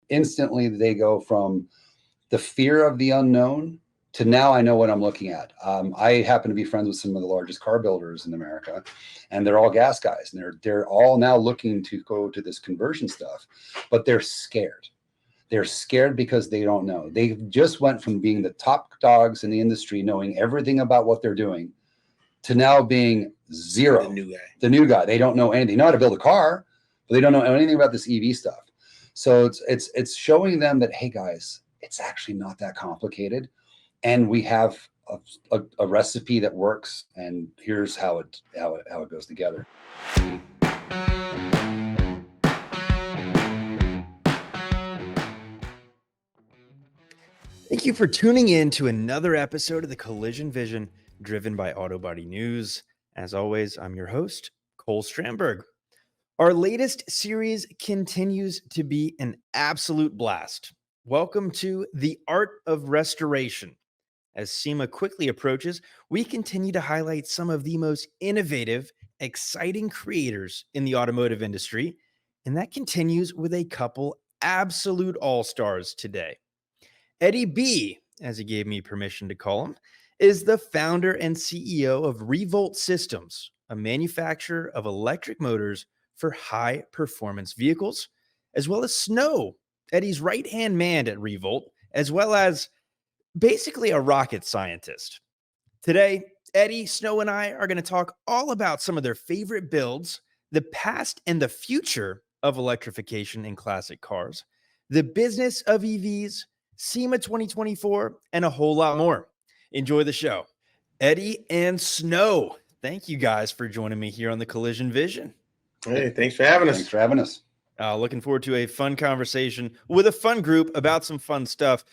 instantly they go from the fear of the unknown to now I know what I'm looking at. I happen to be friends with some of the largest car builders in America, and they're all gas guys, and they're all now looking to go to this conversion stuff, but they're scared. They're scared because they don't know. They just went from being the top dogs in the industry, knowing everything about what they're doing, to now being zero. The new guy. They don't know anything. They know how to build a car, but they don't know anything about this EV stuff. So it's showing them that, hey guys, it's actually not that complicated, and we have a recipe that works, and here's how it goes together. Thank you for tuning in to another episode of the Collision Vision, driven by Auto Body News. As always, I'm your host, Cole Strandberg. Our latest series continues to be an absolute blast. Welcome to The Art of Restoration. As SEMA quickly approaches, we continue to highlight some of the most innovative, exciting creators in the automotive industry, and that continues with a couple absolute all-stars today. Eddy B, as he gave me permission to call him, is the founder and CEO of Revolt Systems, a manufacturer of electric motors for high-performance vehicles, as well as Snow, Eddy's right-hand man at Revolt, as well as basically a rocket scientist. Today, Eddy, Snow, and I are going to talk all about some of their favorite builds, the past and the future of electrification in classic cars, the business of EVs, SEMA 2024, and a whole lot more. Enjoy the show. Eddy and Snow, thank you guys for joining me here on the Collision Vision. Hey, thanks for having us. Thanks for having us. Looking forward to a fun conversation with a fun group about some fun stuff.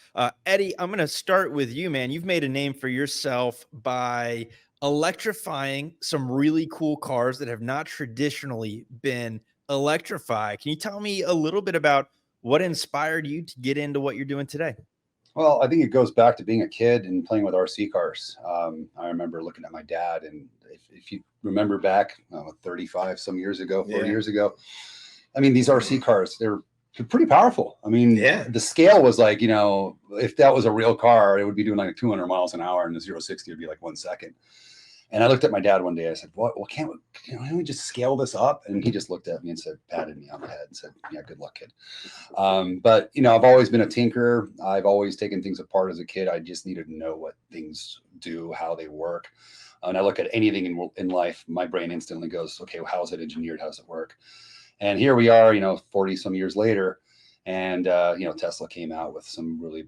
Eddy, I'm going to start with you, man. You've made a name for yourself by electrifying some really cool cars that have not traditionally been electrified. Can you tell me a little bit about what inspired you to get into what you're doing today? Well, I think it goes back to being a kid and playing with RC cars. I remember looking at my dad, and if you remember back 35 some years ago, 40 years ago, I mean, these RC cars, they're pretty powerful. I mean, the scale was like, if that was a real car, it would be doing like 200 miles an hour, and the 0-60 would be like 1 second. And I looked at my dad one day. I said, well, can't we just scale this up? And he just looked at me and patted me on the head and said, yeah, good luck, kid. But, I've always been a tinkerer. I've always taken things apart as a kid. I just needed to know what things do, how they work. And I look at anything in life, my brain instantly goes, okay, well, how is it engineered? How does it work? And here we are, 40 some years later. And, Tesla came out with some really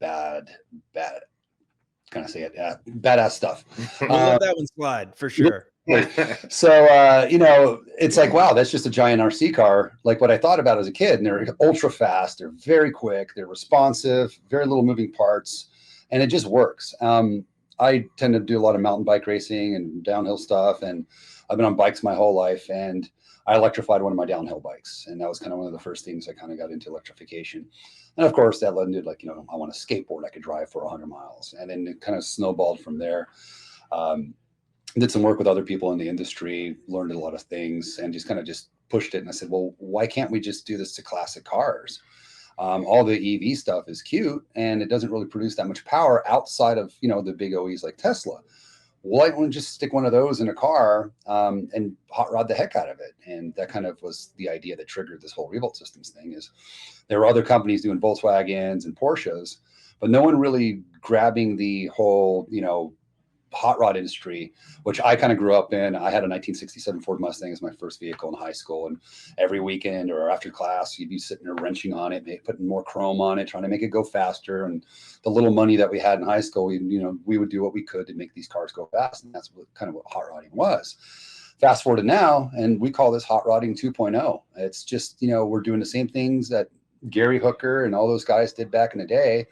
badass stuff. We'll let that one slide for sure. So, it's like, wow, that's just a giant RC car, like what I thought about as a kid. And they're ultra fast. They're very quick. They're responsive, very little moving parts, and it just works. I tend to do a lot of mountain bike racing and downhill stuff. And I've been on bikes my whole life. And I electrified one of my downhill bikes. And that was kind of one of the first things I kind of got into electrification. And of course, that led into I want a skateboard I could drive for 100 miles. And then it kind of snowballed from there. Did some work with other people in the industry, learned a lot of things, and just pushed it. And I said, well, why can't we just do this to classic cars? All the EV stuff is cute, and it doesn't really produce that much power outside of, the big OEs like Tesla. Why don't we just stick one of those in a car and hot rod the heck out of it? And that kind of was the idea that triggered this whole Revolt Systems thing. Is there were other companies doing Volkswagens and Porsches, but no one really grabbing the whole, hot rod industry, which I kind of grew up in. I had a 1967 Ford Mustang as my first vehicle in high school. And every weekend or after class, you'd be sitting there wrenching on it, putting more chrome on it, trying to make it go faster. And the little money that we had in high school, we would do what we could to make these cars go fast. And that's what hot rodding was. Fast forward to now, and we call this hot rodding 2.0. It's just, we're doing the same things that Gary Hooker and all those guys did back in the day,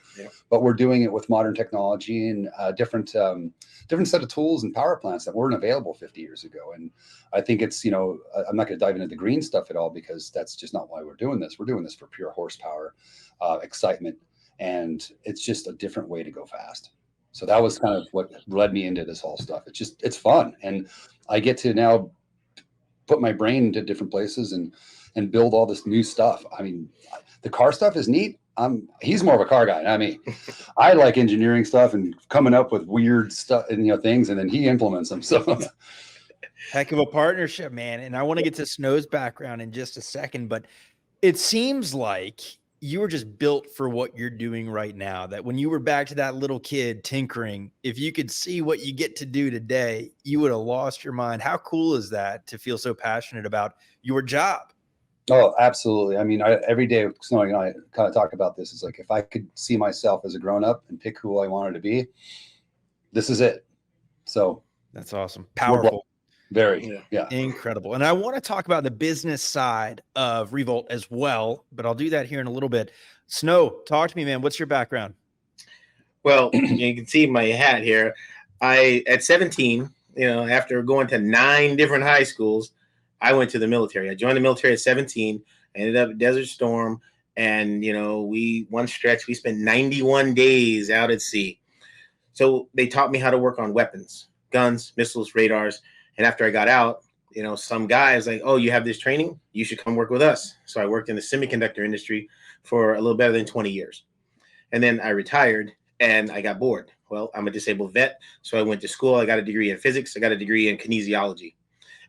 but we're doing it with modern technology and different set of tools and power plants that weren't available 50 years ago. And I think it's, I'm not going to dive into the green stuff at all, because that's just not why we're doing this. We're doing this for pure horsepower, excitement, and it's just a different way to go fast. So that was kind of what led me into this whole stuff. It's fun. And I get to now put my brain into different places and and build all this new stuff. I mean, the car stuff is neat. He's more of a car guy, not me. I like engineering stuff and coming up with weird stuff and things, and then he implements them. So heck of a partnership, man. And I want to get to Snow's background in just a second, but it seems like you were just built for what you're doing right now. That when you were back to that little kid tinkering, if you could see what you get to do today, you would have lost your mind. How cool is that to feel so passionate about your job? Oh, absolutely. I mean, every day, Snow and I kind of talk about this. It's like, if I could see myself as a grown up and pick who I wanted to be, this is it. So that's awesome. Powerful. Very, yeah. Incredible. And I want to talk about the business side of Revolt as well, but I'll do that here in a little bit. Snow, talk to me, man. What's your background? Well, you can see my hat here. At 17, after going to 9 different high schools, I went to the military. I joined the military at 17, ended up at Desert Storm. And, one stretch, we spent 91 days out at sea. So they taught me how to work on weapons, guns, missiles, radars. And after I got out, some guy was like, oh, you have this training? You should come work with us. So I worked in the semiconductor industry for a little better than 20 years. And then I retired and I got bored. Well, I'm a disabled vet. So I went to school. I got a degree in physics. I got a degree in kinesiology.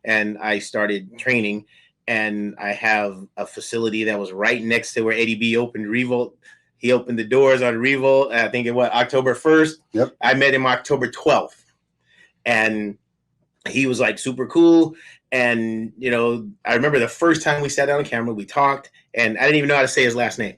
And I started training. And I have a facility that was right next to where Eddy B opened Revolt. He opened the doors on Revolt, I think October 1st. Yep. I met him October 12th. And he was like super cool. And, I remember the first time we sat down on camera, we talked, and I didn't even know how to say his last name.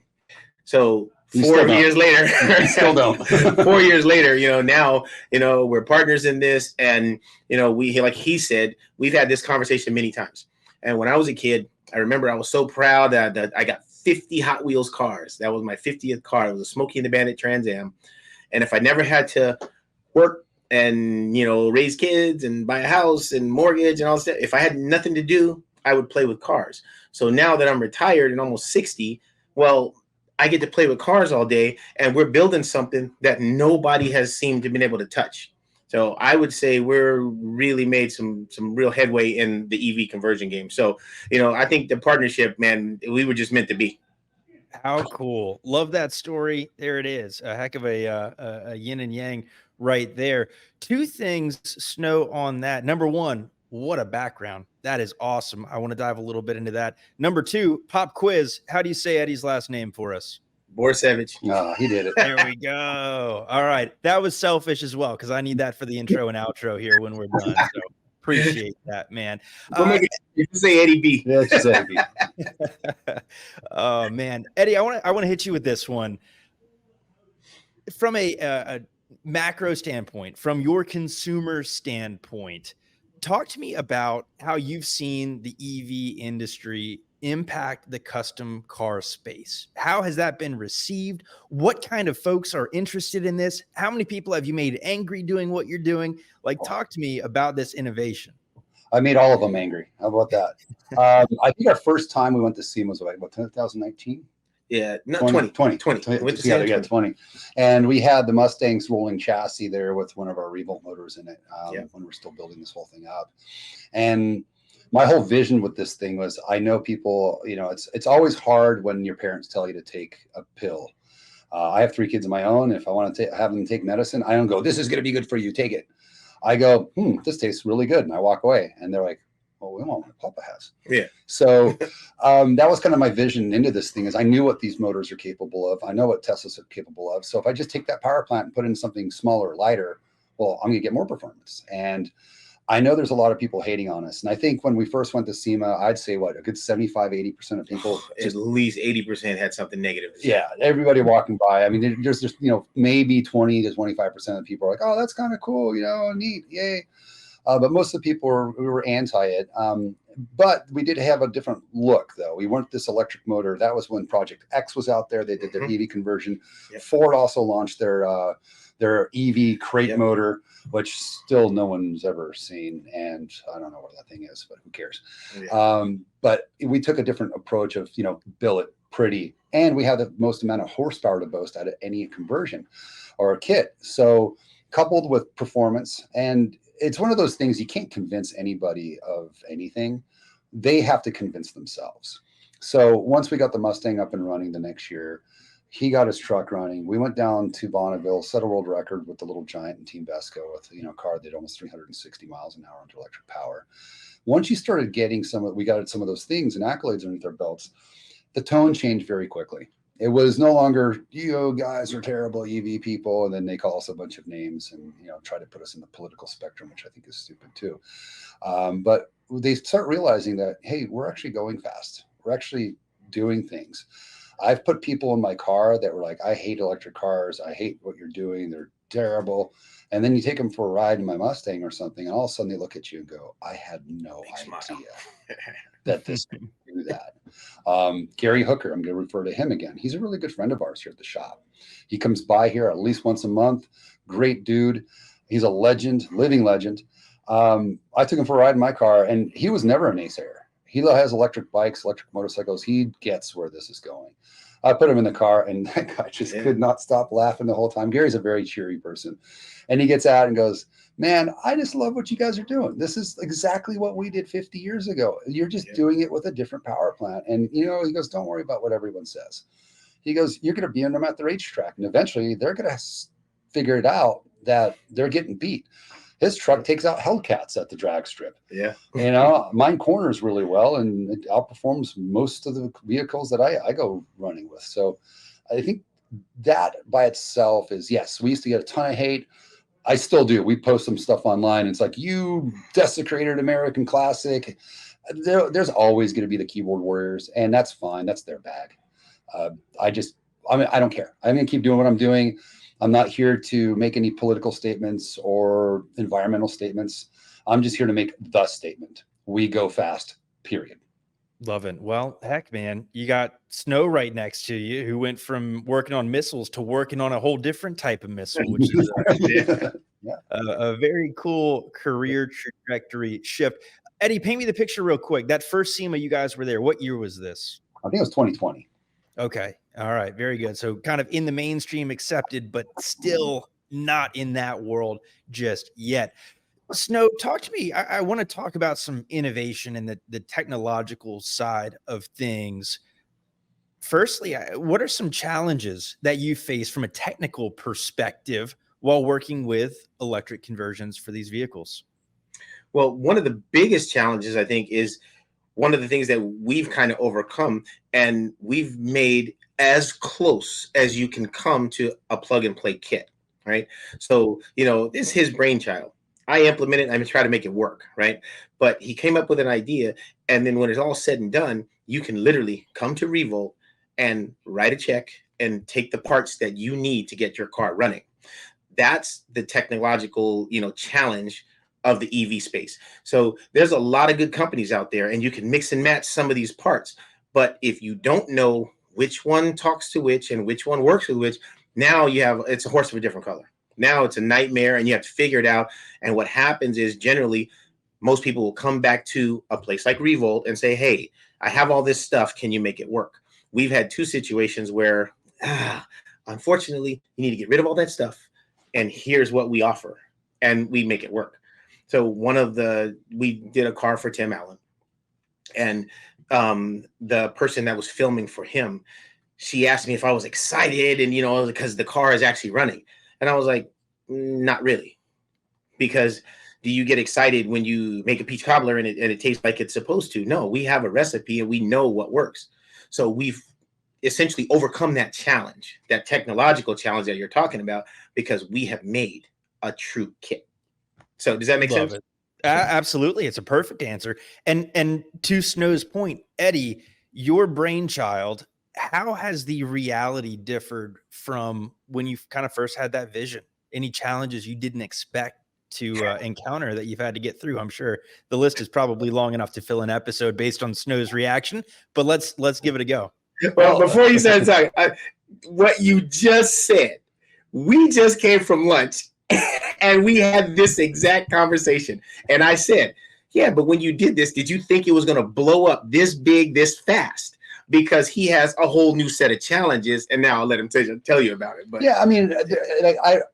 So 4 years later, still don't. 4 years later, now, we're partners in this. And, like he said, we've had this conversation many times. And when I was a kid, I remember I was so proud that I got 50 Hot Wheels cars. That was my 50th car. It was a Smokey and the Bandit Trans Am. And if I never had to work and, raise kids and buy a house and mortgage and all that, if I had nothing to do, I would play with cars. So now that I'm retired and almost 60, well, I get to play with cars all day, and we're building something that nobody has seemed to been able to touch. So I would say we're really made some real headway in the EV conversion game. So, I think the partnership, man, we were just meant to be. How cool. Love that story. There it is. A heck of a yin and yang right there. 2 things, Snow, on that. Number 1, what a background. That is awesome. I want to dive a little bit into that. Number 2, pop quiz. How do you say Eddy's last name for us? Borysewicz. No, he did it. There we go. All right. That was selfish as well, because I need that for the intro and outro here when we're done. So appreciate that, man. You can say Eddy B. Yeah, it's just Eddy B. Oh, man. Eddy, I want to hit you with this one. From a macro standpoint, from your consumer standpoint, talk to me about how you've seen the EV industry impact the custom car space. How has that been received? What kind of folks are interested in this? How many people have you made angry doing what you're doing? Like, talk to me about this innovation. I made all of them angry. How about that? I think our first time we went to SEMA was like, what, 2019? Yeah, no, 20. Went to 20. And we had the Mustang's rolling chassis there with one of our Revolt motors in it when we're still building this whole thing up. And my whole vision with this thing was, I know people, it's always hard when your parents tell you to take a pill. I have 3 kids of my own. If I want to have them take medicine, I don't go, this is going to be good for you, take it. I go, this tastes really good. And I walk away and they're like, well, we want what Papa has. Yeah. So that was kind of my vision into this thing, is I knew what these motors are capable of. I know what Teslas are capable of. So if I just take that power plant and put in something smaller, lighter, well, I'm going to get more performance. And I know there's a lot of people hating on us. And I think when we first went to SEMA, I'd say a good 75, 80% of people. At least 80% had something negative. Yeah. Everybody walking by. I mean, there's just, maybe 20 to 25% of people are like, oh, that's kind of cool. Neat. Yay. But most of the people were anti it. But we did have a different look, though. We weren't this electric motor. That was when Project X was out there. They did their EV conversion. Yep. Ford also launched their EV crate motor, which still no one's ever seen. And I don't know what that thing is, but who cares? Yeah. But we took a different approach of, build it pretty. And we have the most amount of horsepower to boast out of any conversion or a kit. So coupled with performance, and it's one of those things you can't convince anybody of anything. They have to convince themselves. So once we got the Mustang up and running the next year, he got his truck running. We went down to Bonneville, set a world record with the Little Giant and Team Vesco with, a car that almost 360 miles an hour into electric power. Once you started getting we got some of those things and accolades underneath our belts, the tone changed very quickly. It was no longer, you guys are terrible EV people, and then they call us a bunch of names and try to put us in the political spectrum, which I think is stupid too. But they start realizing that, hey, we're actually going fast. We're actually doing things. I've put people in my car that were like, I hate electric cars. I hate what you're doing. They're terrible. And then you take them for a ride in my Mustang or something, and all of a sudden they look at you and go, I had no idea that this could do that. Gary Hooker, I'm going to refer to him again. He's a really good friend of ours here at the shop. He comes by here at least once a month. Great dude. He's a legend, living legend. I took him for a ride in my car, and he was never a naysayer. He has electric bikes, electric motorcycles. He gets where this is going. I put him in the car, and that guy just could not stop laughing the whole time. Gary's a very cheery person. And he gets out and goes, man, I just love what you guys are doing. This is exactly what we did 50 years ago. You're just doing it with a different power plant. And, he goes, don't worry about what everyone says. He goes, you're going to beat them at the racetrack. And eventually they're going to figure it out that they're getting beat. His truck takes out Hellcats at the drag strip. Yeah. Mine corners really well, and it outperforms most of the vehicles that I go running with. So I think that by itself is, yes, we used to get a ton of hate. I still do. We post some stuff online. It's like, you desecrated American classic. There's always going to be the keyboard warriors, and that's fine. That's their bag. I don't care. I'm going to keep doing what I'm doing. I'm not here to make any political statements or environmental statements. I'm just here to make the statement. We go fast, period. Love it. Well, heck, man, you got Snow right next to you, who went from working on missiles to working on a whole different type of missile, which is a very cool career trajectory shift. Eddy, paint me the picture real quick. That first SEMA you guys were there, what year was this? I think it was 2020. Okay. All right. Very good. So kind of in the mainstream, accepted, but still not in that world just yet. Snow, talk to me. I want to talk about some innovation in the technological side of things. Firstly, what are some challenges that you face from a technical perspective while working with electric conversions for these vehicles? Well, one of the biggest challenges, I think, is one of the things that we've kind of overcome, and we've made as close as you can come to a plug and play kit, right? So, it's his brainchild. I implement it. I try to make it work, right? But he came up with an idea, and then when it's all said and done, you can literally come to Revolt and write a check and take the parts that you need to get your car running. That's the technological, challenge of the EV space. So there's a lot of good companies out there, and you can mix and match some of these parts. But if you don't know which one talks to which and which one works with which, now it's a horse of a different color. Now it's a nightmare, and you have to figure it out. And what happens is, generally, most people will come back to a place like Revolt and say, hey, I have all this stuff. Can you make it work? We've had two situations where, unfortunately, you need to get rid of all that stuff, and here's what we offer, and we make it work. So we did a car for Tim Allen, and the person that was filming for him, she asked me if I was excited, and because the car is actually running. And I was like, not really, because do you get excited when you make a peach cobbler and it tastes like it's supposed to? No, we have a recipe and we know what works. So we've essentially overcome that challenge, that technological challenge that you're talking about, because we have made a true kit. So does that make sense? Absolutely. It's a perfect answer. And to Snow's point, Eddy, your brainchild, how has the reality differed from when you kind of first had that vision? Any challenges you didn't expect to encounter that you've had to get through? I'm sure the list is probably long enough to fill an episode based on Snow's reaction, but let's give it a go. Well, before you start talking, what you just said, we just came from lunch and we had this exact conversation. And I said, yeah, but when you did this, did you think it was going to blow up this big, this fast? Because he has a whole new set of challenges, and now I'll let him tell you about it. But yeah,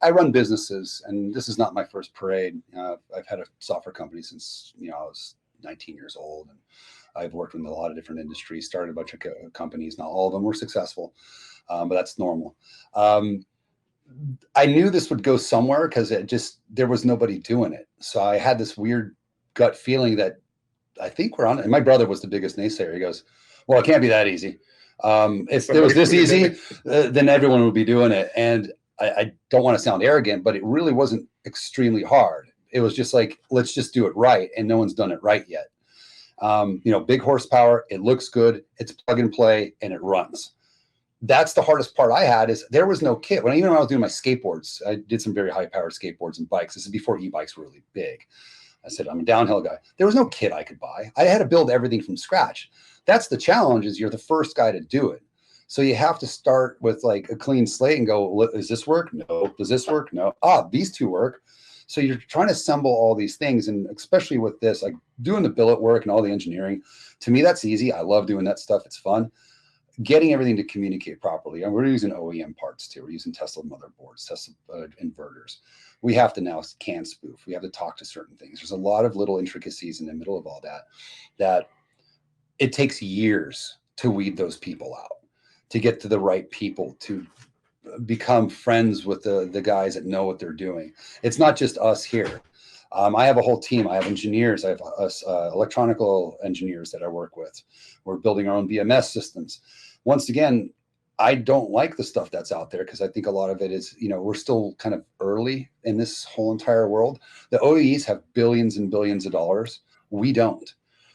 I run businesses, and this is not my first parade. I've had a software company since I was 19 years old, and I've worked in a lot of different industries, started a bunch of companies. Not all of them were successful, but that's normal. I knew this would go somewhere because there was nobody doing it. So I had this weird gut feeling that I think we're on it. And my brother was the biggest naysayer. He goes, well, it can't be that easy. If it was this easy, then everyone would be doing it. And I don't want to sound arrogant, but it really wasn't extremely hard. It was just like, let's just do it right. And no one's done it right yet. Big horsepower, it looks good, it's plug and play, and it runs. That's the hardest part I had is there was no kit. Even when I was doing my skateboards, I did some very high powered skateboards and bikes. This is before e-bikes were really big. I said, I'm a downhill guy. There was no kit I could buy. I had to build everything from scratch. That's the challenge, is you're the first guy to do it. So you have to start with like a clean slate and go, does this work? No. Does this work? No. These two work. So you're trying to assemble all these things. And especially with this, like doing the billet work and all the engineering, to me, that's easy. I love doing that stuff. It's fun. Getting everything to communicate properly. And we're using OEM parts too. We're using Tesla motherboards, Tesla inverters. We have to now can spoof. We have to talk to certain things. There's a lot of little intricacies in the middle of all that it takes years to weed those people out, to get to the right people, to become friends with the guys that know what they're doing. It's not just us here. I have a whole team. I have engineers. I have electronical engineers that I work with. We're building our own BMS systems. Once again, I don't like the stuff that's out there because I think a lot of it is, we're still kind of early in this whole entire world. The OEs have billions and billions of dollars. We don't.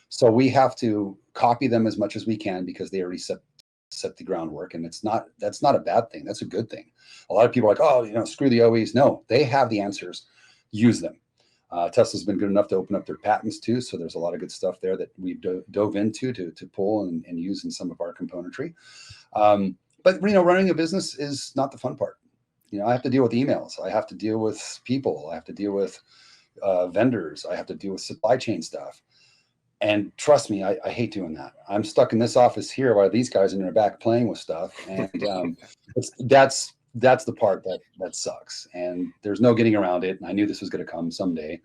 So we have to copy them as much as we can because they already set the groundwork. And that's not a bad thing. That's a good thing. A lot of people are like, screw the OEs. No, they have the answers. Use them. Tesla's been good enough to open up their patents too. So there's a lot of good stuff there that we've dove into to pull and use in some of our componentry. But running a business is not the fun part. I have to deal with emails. I have to deal with people. I have to deal with vendors. I have to deal with supply chain stuff. And trust me, I hate doing that. I'm stuck in this office here while these guys are in their back playing with stuff. And that's the part that sucks. And there's no getting around it. And I knew this was going to come someday.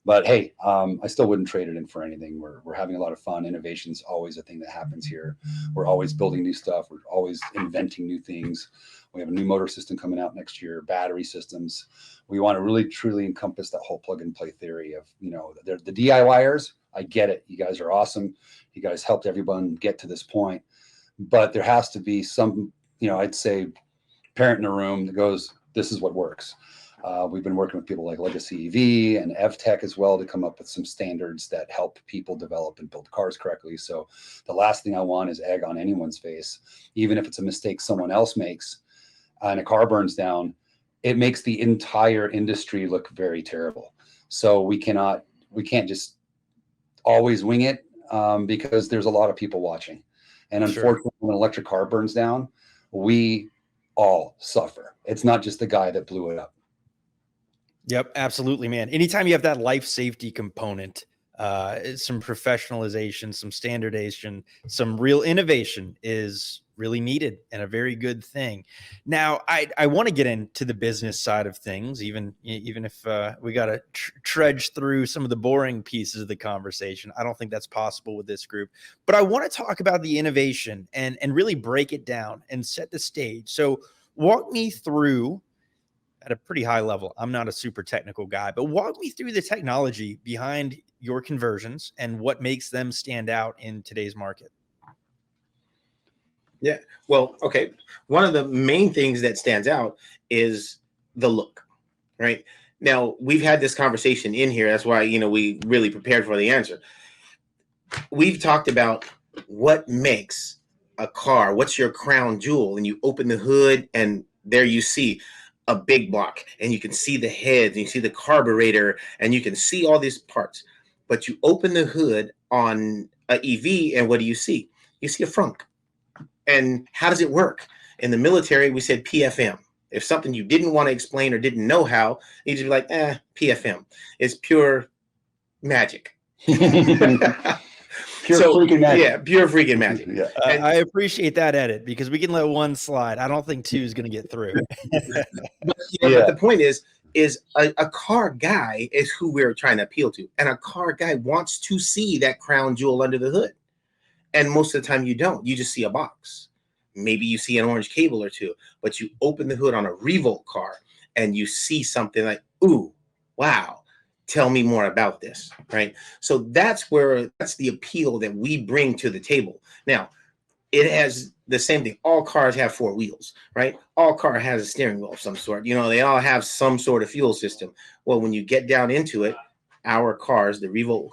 But hey, I still wouldn't trade it in for anything. We're having a lot of fun. Innovation's always a thing that happens here. We're always building new stuff. We're always inventing new things. We have a new motor system coming out next year, battery systems. We want to really, truly encompass that whole plug and play theory of, the DIYers. I get it. You guys are awesome. You guys helped everyone get to this point. But there has to be some, I'd say, parent in a room that goes, this is what works. We've been working with people like Legacy EV and EvTech as well to come up with some standards that help people develop and build cars correctly. So the last thing I want is egg on anyone's face, even if it's a mistake someone else makes and a car burns down, it makes the entire industry look very terrible. So we can't just always wing it because there's a lot of people watching. And unfortunately, when an electric car burns down, we all suffer. It's not just the guy that blew it up. Yep, absolutely, man. Anytime you have that life safety component, some professionalization, some standardization, some real innovation is really needed and a very good thing. Now, I want to get into the business side of things, even if we got to trudge through some of the boring pieces of the conversation. I don't think that's possible with this group, but I want to talk about the innovation and really break it down and set the stage. So walk me through at a pretty high level. I'm not a super technical guy, but walk me through the technology behind your conversions and what makes them stand out in today's market. Yeah. Well, okay. One of the main things that stands out is the look, right? Now, we've had this conversation in here. That's why, we really prepared for the answer. We've talked about what makes a car, what's your crown jewel, and you open the hood and there you see a big block and you can see the heads and you see the carburetor and you can see all these parts. But you open the hood on an EV and what do you see? You see a frunk. And how does it work? In the military, we said PFM. If something you didn't want to explain or didn't know how, you just be like, PFM. It's pure magic. Freaking magic. Yeah, pure freaking magic. Yeah. I appreciate that edit because we can let one slide. I don't think two is going to get through. But the point is a car guy is who we're trying to appeal to. And a car guy wants to see that crown jewel under the hood. And most of the time you don't. You just see a box. Maybe you see an orange cable or two, but you open the hood on a Revolt car and you see something like, ooh, wow, tell me more about this, right? So that's the appeal that we bring to the table. Now, it has the same thing. All cars have 4 wheels, right? All car has a steering wheel of some sort. They all have some sort of fuel system. Well, when you get down into it, our cars, the Revolt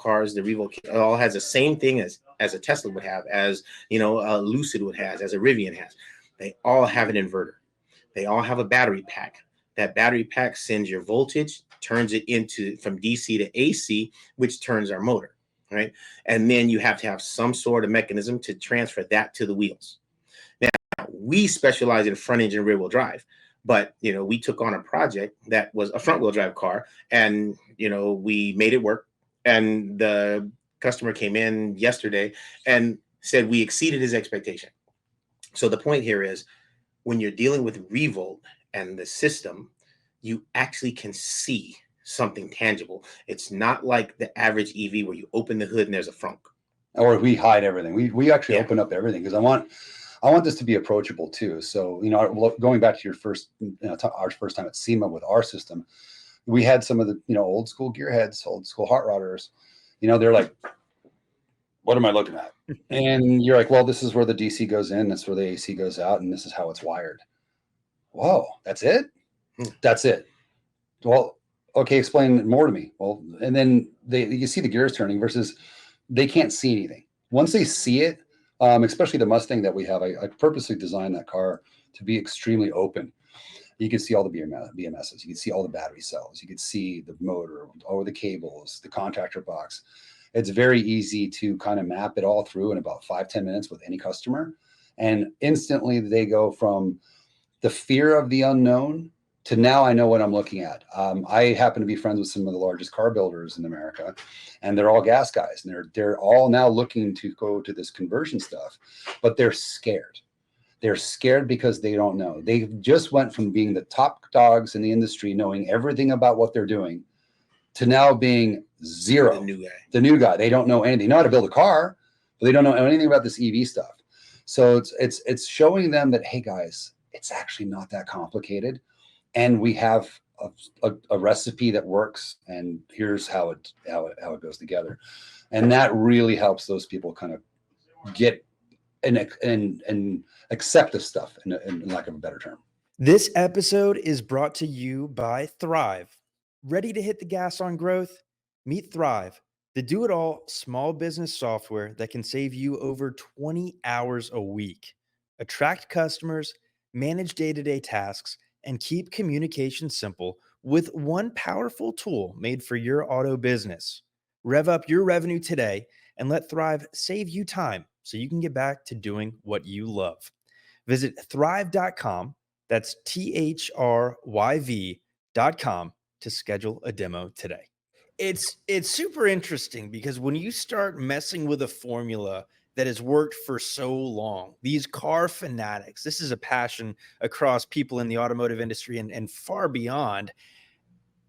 all has the same thing as a Tesla would have, as a Lucid would have, as a Rivian has. They all have an inverter. They all have a battery pack. That battery pack sends your voltage, turns it into from DC to AC, which turns our motor, right? And then you have to have some sort of mechanism to transfer that to the wheels. Now, we specialize in front engine rear wheel drive, but we took on a project that was a front wheel drive car, and we made it work. And the customer came in yesterday and said we exceeded his expectation. So the point here is, when you're dealing with Revolt and the system, you actually can see something tangible. It's not like the average EV where you open the hood and there's a frunk. Or we hide everything. We actually open up everything, because I want this to be approachable too. So, going back to your first, our first time at SEMA with our system, we had some of the, old school gearheads, old school hot rodders, they're like, what am I looking at? And you're like, well, this is where the DC goes in, that's where the AC goes out, and this is how it's wired. Whoa, that's it? That's it. Well, okay, explain more to me. Well, and then you see the gears turning versus they can't see anything. Once they see it, especially the Mustang that we have, I purposely designed that car to be extremely open. You can see all the BMSs. You can see all the battery cells. You can see the motor, all the cables, the contactor box. It's very easy to kind of map it all through in about 5-10 minutes with any customer. And instantly they go from the fear of the unknown to now I know what I'm looking at. I happen to be friends with some of the largest car builders in America, and they're all gas guys, and they're all now looking to go to this conversion stuff, but they're scared. They're scared because they don't know. They just went from being the top dogs in the industry, knowing everything about what they're doing, to now being zero. The new guy. They don't know anything. They know how to build a car, but they don't know anything about this EV stuff. So it's showing them that, hey guys, it's actually not that complicated, and we have a recipe that works, and here's how it goes together. And that really helps those people kind of get and accept this stuff, in lack of a better term. This episode is brought to you by Thryv. Ready to hit the gas on growth? Meet Thryv, the do-it-all small business software that can save you over 20 hours a week. Attract customers, manage day-to-day tasks, and keep communication simple with one powerful tool made for your auto business. Rev up your revenue today and let Thryv save you time so you can get back to doing what you love. Visit thryv.com, that's THRYV.com, to schedule a demo today. It's super interesting because when you start messing with a formula that has worked for so long, these car fanatics, this is a passion across people in the automotive industry and far beyond.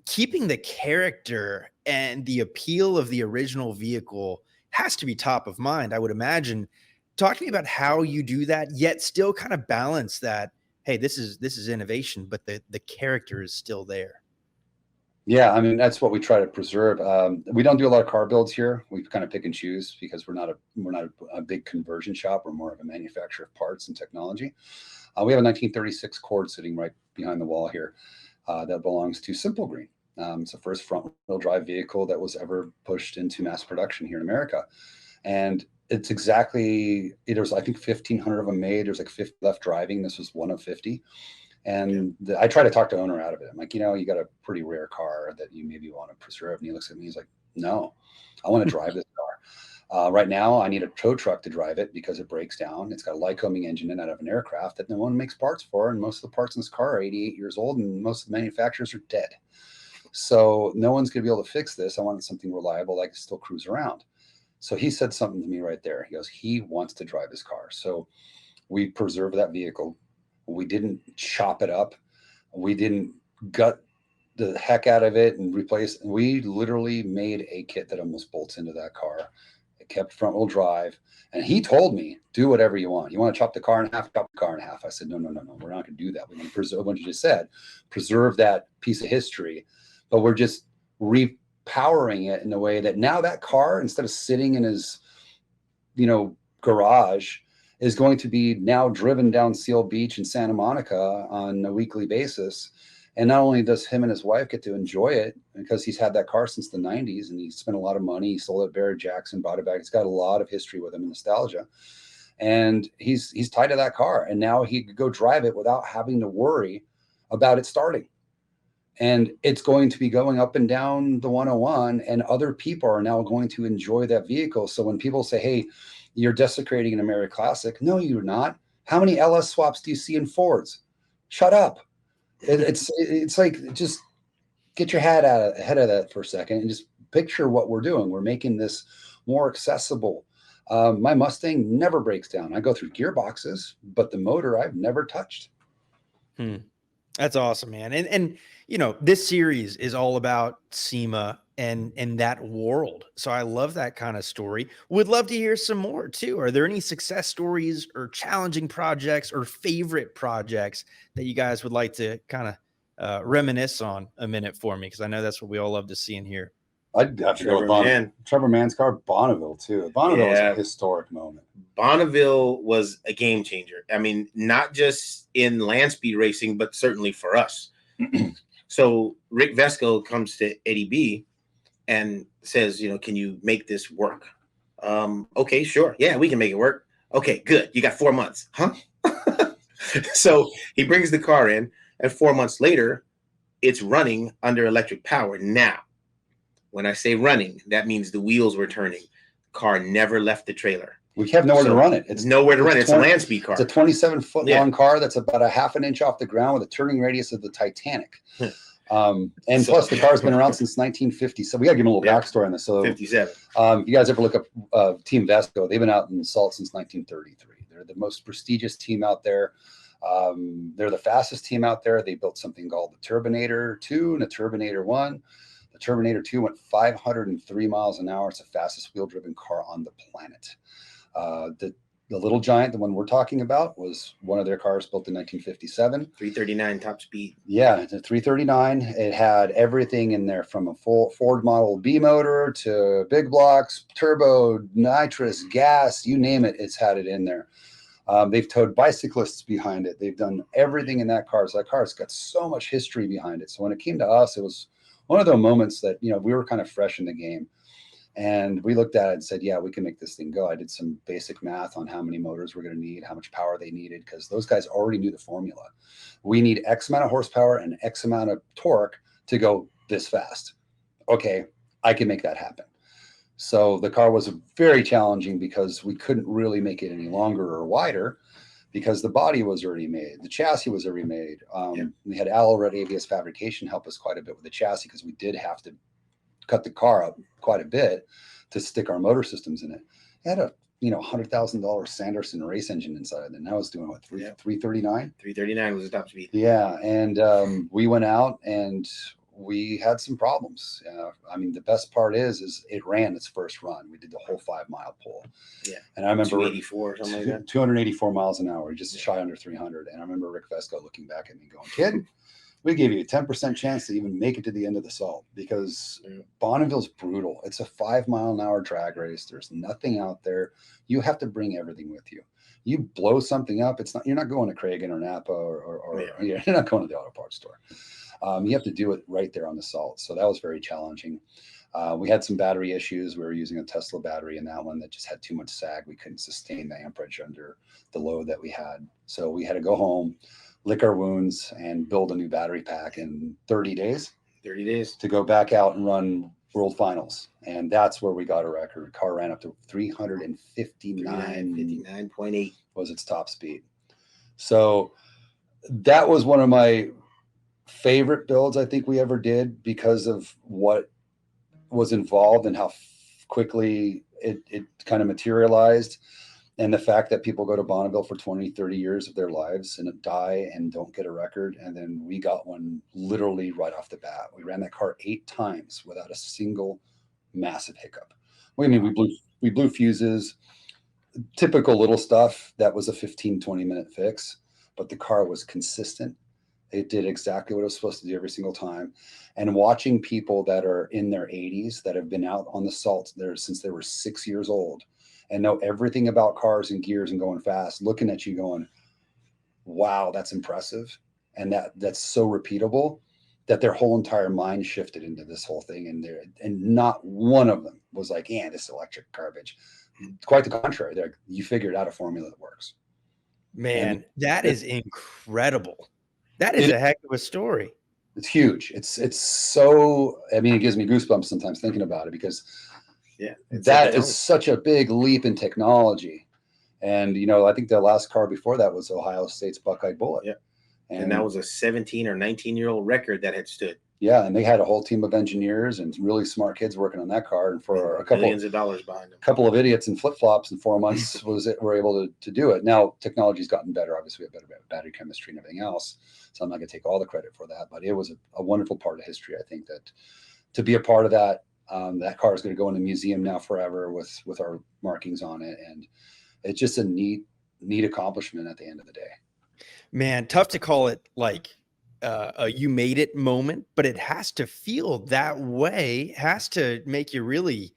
Keeping the character and the appeal of the original vehicle has to be top of mind, I would imagine. Talk to me about how you do that, yet still kind of balance that, hey, this is innovation, but the character is still there. Yeah, I mean, that's what we try to preserve. We don't do a lot of car builds here. We kind of pick and choose because we're not a big conversion shop. We're more of a manufacturer of parts and technology. We have a 1936 Cord sitting right behind the wall here that belongs to Simple Green. It's the first front-wheel drive vehicle that was ever pushed into mass production here in America. And it's exactly, there's, I think, 1,500 of them made. There's like 50 left driving. This was one of 50. And I try to talk the owner out of it. I'm like, you got a pretty rare car that you maybe want to preserve. And he looks at me, he's like, no, I want to drive this car. Right now, I need a tow truck to drive it because it breaks down. It's got a Lycoming engine in out of an aircraft that no one makes parts for. And most of the parts in this car are 88 years old, and most of the manufacturers are dead. So no one's going to be able to fix this. I want something reliable that I can still cruise around. So he said something to me right there. He goes, he wants to drive his car. So we preserve that vehicle. We didn't chop it up. We didn't gut the heck out of it and replace. We literally made a kit that almost bolts into that car It kept front wheel drive. And he told me, do whatever you want. You want to chop the car in half, chop the car in half. I said, no. We're not going to do that. We're going to preserve what you just said, preserve that piece of history. But we're just repowering it in a way that now that car, instead of sitting in his, garage, is going to be now driven down Seal Beach in Santa Monica on a weekly basis. And not only does him and his wife get to enjoy it because he's had that car since the 90s and he spent a lot of money. He sold it at Barrett Jackson, brought it back. It's got a lot of history with him and nostalgia. And he's tied to that car. And now he could go drive it without having to worry about it starting. And it's going to be going up and down the 101, and other people are now going to enjoy that vehicle. So when people say, hey, you're desecrating an American classic, no, you're not. How many LS swaps do you see in Fords? Shut up. It's like, just get your head ahead of that for a second and just picture what we're doing. We're making this more accessible. My Mustang never breaks down. I go through gearboxes, but the motor I've never touched. That's awesome, man. And this series is all about SEMA and that world. So I love that kind of story. Would love to hear some more too. Are there any success stories or challenging projects or favorite projects that you guys would like to kind of reminisce on a minute for me? Because I know that's what we all love to see and hear. I'd have to go with Bonneville. Trevor Mann's car, Bonneville too. Bonneville was a historic moment. Bonneville was a game changer. I mean, not just in land speed racing, but certainly for us. So Rick Vesco comes to Eddie B and says, can you make this work? Okay, sure. Yeah, we can make it work. Okay, good. You got 4 months, huh? So he brings the car in, and 4 months later, it's running under electric power. Now, when I say running, that means the wheels were turning. The car never left the trailer. We have nowhere to run it. It's nowhere to run it. It's a land speed car. It's a 27-foot long car that's about a half an inch off the ground with a turning radius of the Titanic. Plus the car's been around since 1950. So we got to give them a little backstory on this. So 57. If you guys ever look up Team Vesco, they've been out in salt since 1933. They're the most prestigious team out there. They're the fastest team out there. They built something called the Turbinator 2 and the Turbinator 1. The Turbinator 2 went 503 miles an hour. It's the fastest wheel-driven car on the planet. The Little Giant, the one we're talking about, was one of their cars built in 1957. 339 top speed. Yeah, it's a 339. It had everything in there from a full Ford Model B motor to big blocks, turbo, nitrous, gas, you name it, it's had it in there. They've towed bicyclists behind it. They've done everything in that car. So that car's got so much history behind it. So when it came to us, it was one of those moments that, we were kind of fresh in the game. And we looked at it and said, yeah, we can make this thing go. I did some basic math on how many motors we're going to need, how much power they needed, because those guys already knew the formula. We need X amount of horsepower and X amount of torque to go this fast. Okay, I can make that happen. So the car was very challenging because we couldn't really make it any longer or wider because the body was already made. The chassis was already made. We had Al Red ABS Fabrication help us quite a bit with the chassis because we did have to cut the car up quite a bit to stick our motor systems in it. It had a $100,000 Sanderson race engine inside, and I was doing what 339. 339 was the top speed. Yeah, and we went out and we had some problems. The best part is it ran its first run. We did the whole 5-mile pull. Yeah, and I remember 284 something like that. 284 miles an hour, just shy under 300. And I remember Rick Vesco looking back at me, going, "Kid, we gave you a 10% chance to even make it to the end of the salt because Bonneville's brutal. It's a 5-mile-an-hour drag race. There's nothing out there. You have to bring everything with you. You blow something up, you're not going to Craig or Napa or you're not going to the auto parts store. You have to do it right there on the salt. So that was very challenging. We had some battery issues. We were using a Tesla battery in that one that just had too much sag. We couldn't sustain the amperage under the load that we had. So we had to go home, lick our wounds, and build a new battery pack in 30 days. 30 days. To go back out and run World Finals. And that's where we got a record. Car ran up to 359.8 was its top speed. So that was one of my favorite builds I think we ever did because of what was involved and how quickly it kind of materialized. And the fact that people go to Bonneville for 20, 30 years of their lives and die and don't get a record. And then we got one literally right off the bat. We ran that car 8 times without a single massive hiccup. We we blew fuses, typical little stuff. That was a 15, 20-minute fix, but the car was consistent. It did exactly what it was supposed to do every single time. And watching people that are in their 80s that have been out on the salt there since they were 6 years old and know everything about cars and gears and going fast, looking at you going, wow, that's impressive. And that's so repeatable that their whole entire mind shifted into this whole thing. And not one of them was like, yeah, this electric garbage. Quite the contrary. They're like, you figured out a formula that works. Man, that is incredible. That is a heck of a story. It's huge. It's so, I mean, it gives me goosebumps sometimes thinking about it because that is such a big leap in technology. And, you know, I think the last car before that was Ohio State's Buckeye Bullet. Yeah. And that was a 17 or 19-year-old record that had stood. Yeah, and they had a whole team of engineers and really smart kids working on that car. And for a couple millions of dollars behind them, a couple of idiots in flip-flops in 4 months were able to do it. Now technology's gotten better. Obviously, we have better battery chemistry and everything else. So I'm not going to take all the credit for that, but it was a wonderful part of history. I think that to be a part of that, that car is going to go in the museum now forever with our markings on it, and it's just a neat accomplishment at the end of the day. Man, tough to call it like a you made it moment, but it has to feel that way, has to make you really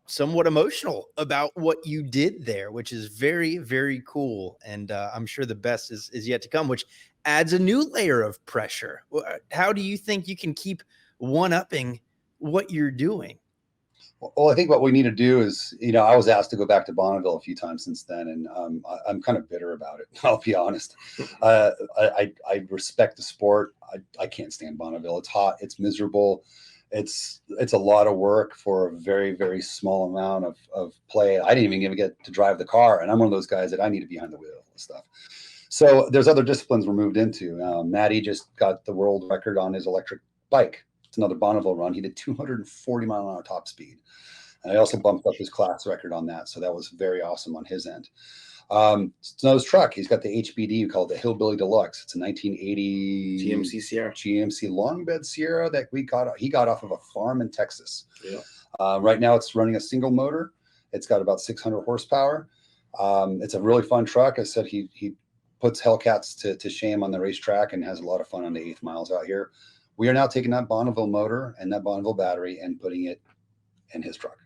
somewhat emotional about what you did there, which is very, very cool. And I'm sure the best is yet to come, which adds a new layer of pressure. How do you think you can keep one-upping what you're doing? Well, I think what we need to do is, you know, I was asked to go back to Bonneville a few times since then, and I'm kind of bitter about it. I'll be honest. I respect the sport. I can't stand Bonneville. It's hot. It's miserable. It's a lot of work for a very, very small amount of play. I didn't even get to drive the car, and I'm one of those guys that I need to be behind the wheel and stuff. So there's other disciplines we're moved into. Matty just got the world record on his electric bike. It's another Bonneville run. He did 240 mile an hour top speed. And I also bumped up his class record on that. So that was very awesome on his end. Snow's truck. He's got the HBD called the Hillbilly Deluxe. It's a 1980 GMC long bed Sierra that he got off of a farm in Texas. Yeah. Right now it's running a single motor. It's got about 600 horsepower. It's a really fun truck. I said he puts Hellcats to shame on the racetrack and has a lot of fun on the 8th miles out here. We are now taking that Bonneville motor and that Bonneville battery and putting it in his truck.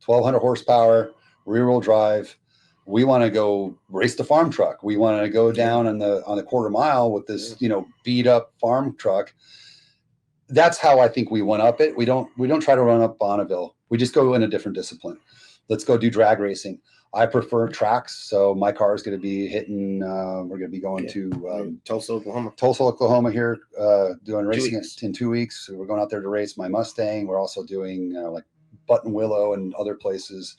1,200 horsepower, rear-wheel drive. We want to go race the farm truck. We want to go down on the quarter mile with this, you know, beat up farm truck. That's how I think we one up it. We don't try to run up Bonneville. We just go in a different discipline. Let's go do drag racing. I prefer tracks, so my car is going to be hitting. We're going to be going to Tulsa, Oklahoma here, doing racing in 2 weeks. So we're going out there to race my Mustang. We're also doing like Button Willow and other places,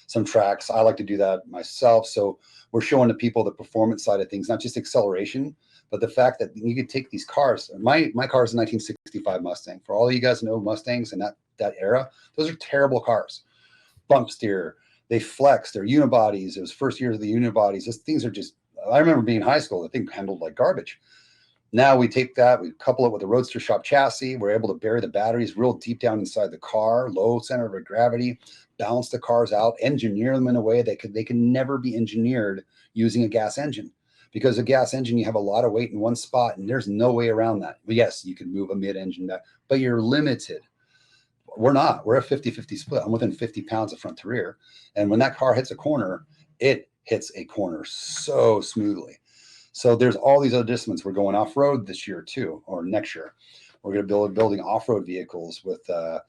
some tracks. I like to do that myself. So we're showing the people the performance side of things, not just acceleration, but the fact that you could take these cars. My car is a 1965 Mustang. For all of you guys know Mustangs and that era, those are terrible cars. Bump steer. They flex, they're unibodies. It was first years of the unibodies. Those things are just, I remember being in high school, the thing handled like garbage. Now we take that, we couple it with a Roadster Shop chassis. We're able to bury the batteries real deep down inside the car, low center of gravity, balance the cars out, engineer them in a way that they can never be engineered using a gas engine. Because a gas engine, you have a lot of weight in one spot and there's no way around that. Yes, you can move a mid-engine back, but you're limited. We're not. We're a 50-50 split. I'm within 50 pounds of front to rear. And when that car hits a corner, it hits a corner so smoothly. So there's all these other disciplines. We're going off-road this year too, or next year. We're going to be building off-road vehicles with a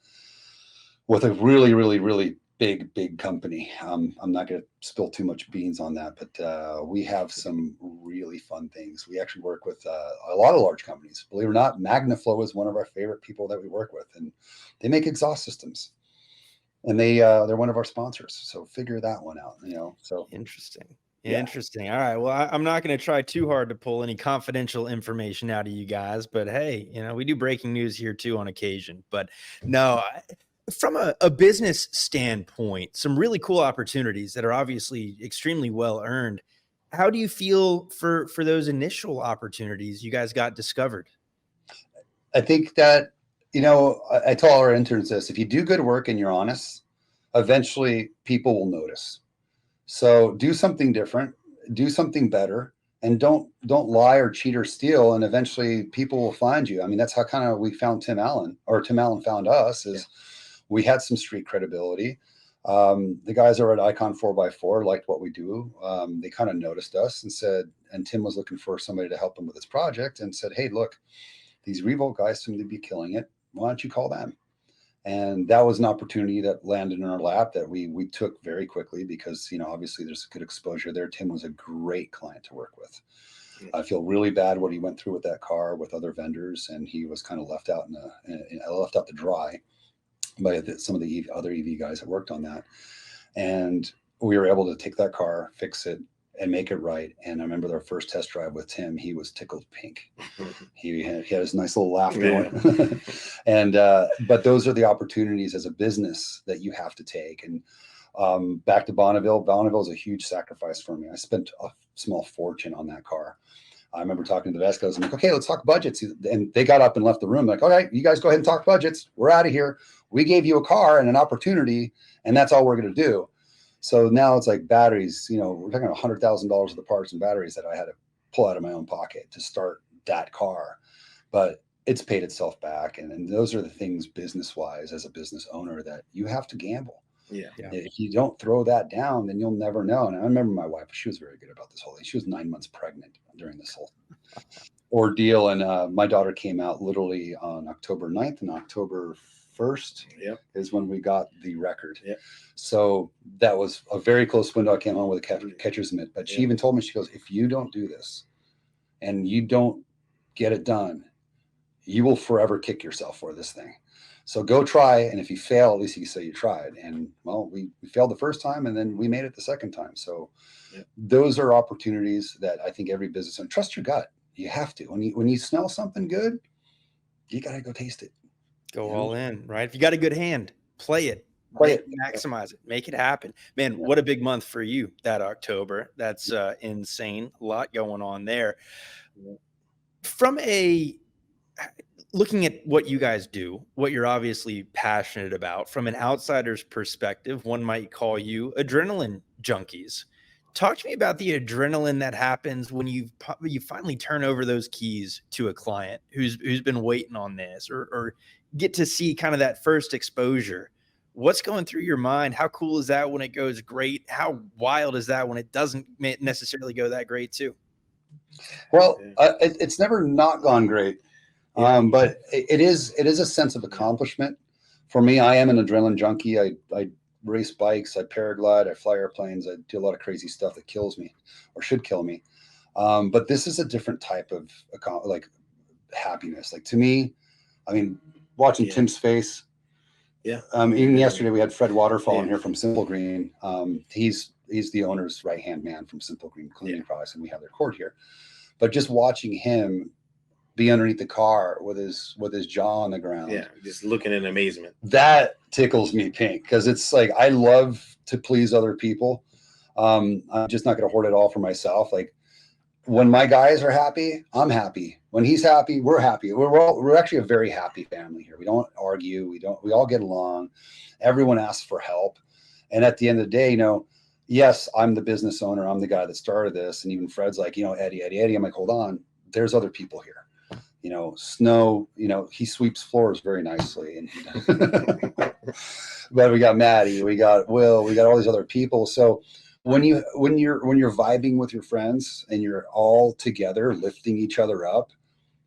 really, really, really big company. I'm not going to spill too much beans on that, but we have some really fun things. We actually work with a lot of large companies. Believe it or not, MagnaFlow is one of our favorite people that we work with, and they make exhaust systems, and they're one of our sponsors. So figure that one out. You know, so interesting. Yeah. Interesting. All right. Well, I'm not going to try too hard to pull any confidential information out of you guys, but hey, you know, we do breaking news here too on occasion. But no, from a business standpoint, some really cool opportunities that are obviously extremely well earned. How do you feel for those initial opportunities you guys got discovered? I think that, you know, I tell our interns this: if you do good work and you're honest eventually people will notice. So do something different, do something better, and don't lie or cheat or steal. And eventually people will find you. I mean, that's how kind of we found Tim Allen, or Tim Allen found us, is we had some street credibility. The guys over at Icon 4x4 liked what we do. They kind of noticed us and said, and Tim was looking for somebody to help him with his project and said, hey, look, these Revolt guys seem to be killing it. Why don't you call them? And that was an opportunity that landed in our lap that we took very quickly because, you know, obviously there's good exposure there. Tim was a great client to work with. I feel really bad what he went through with that car with other vendors, and he was kind of left out left out to dry by some of the other EV guys that worked on that. And we were able to take that car, fix it, and make it right. And I remember our first test drive with Tim, he was tickled pink. He had his nice little laugh going. And but those are the opportunities as a business that you have to take. And back to Bonneville. Bonneville is a huge sacrifice for me. I spent a small fortune on that car. I remember talking to the Vescos. I'm like, okay, let's talk budgets. And they got up and left the room. Like, okay, you guys go ahead and talk budgets. We're out of here. We gave you a car and an opportunity, and that's all we're going to do. So now it's like batteries, you know, we're talking $100,000 of the parts and batteries that I had to pull out of my own pocket to start that car. But it's paid itself back. And those are the things business-wise as a business owner that you have to gamble. Yeah. If you don't throw that down, then you'll never know. And I remember my wife, she was very good about this whole thing. She was 9 months pregnant during this whole ordeal. And my daughter came out literally on October 9th, and October 1st is when we got the record. So that was a very close window. I came home with a catcher's mitt, but she even told me, she goes, if you don't do this and you don't get it done, you will forever kick yourself for this thing. So go try. And if you fail, at least you can say you tried. And well, we failed the first time, and then we made it the second time. So those are opportunities that I think every business owner, trust your gut. You have to, when you smell something good, you got to go taste it. Go all in, right? If you got a good hand, play it, maximize it, make it happen. Man, what a big month for you, that October. That's insane. A lot going on there. From looking at what you guys do, what you're obviously passionate about, from an outsider's perspective, one might call you adrenaline junkies. Talk to me about the adrenaline that happens when you finally turn over those keys to a client who's been waiting on this, or get to see kind of that first exposure. What's going through your mind? How cool is that when it goes great? How wild is that when it doesn't necessarily go that great too? Well, it's never not gone great. But it is a sense of accomplishment. For me, I am an adrenaline junkie. I race bikes, I paraglide, I fly airplanes, I do a lot of crazy stuff that kills me or should kill me. But this is a different type of like happiness. Like to me, I mean, watching Tim's face. Even yesterday we had Fred Waterfall in here from Simple Green. He's the owner's right-hand man from Simple Green Cleaning Products, and we have their cord here. But just watching him be underneath the car with his jaw on the ground, just looking in amazement, that tickles me pink, because it's like I love to please other people. I'm just not going to hoard it all for myself. Like when my guys are happy, I'm happy. When he's happy, we're happy. We're actually a very happy family here. We don't argue. We all get along. Everyone asks for help. And at the end of the day, you know, yes, I'm the business owner. I'm the guy that started this. And even Fred's like, you know, Eddie. I'm like, hold on. There's other people here. You know, Snow, you know, he sweeps floors very nicely. And but we got Maddie, we got Will, we got all these other people. So when you're vibing with your friends and you're all together lifting each other up,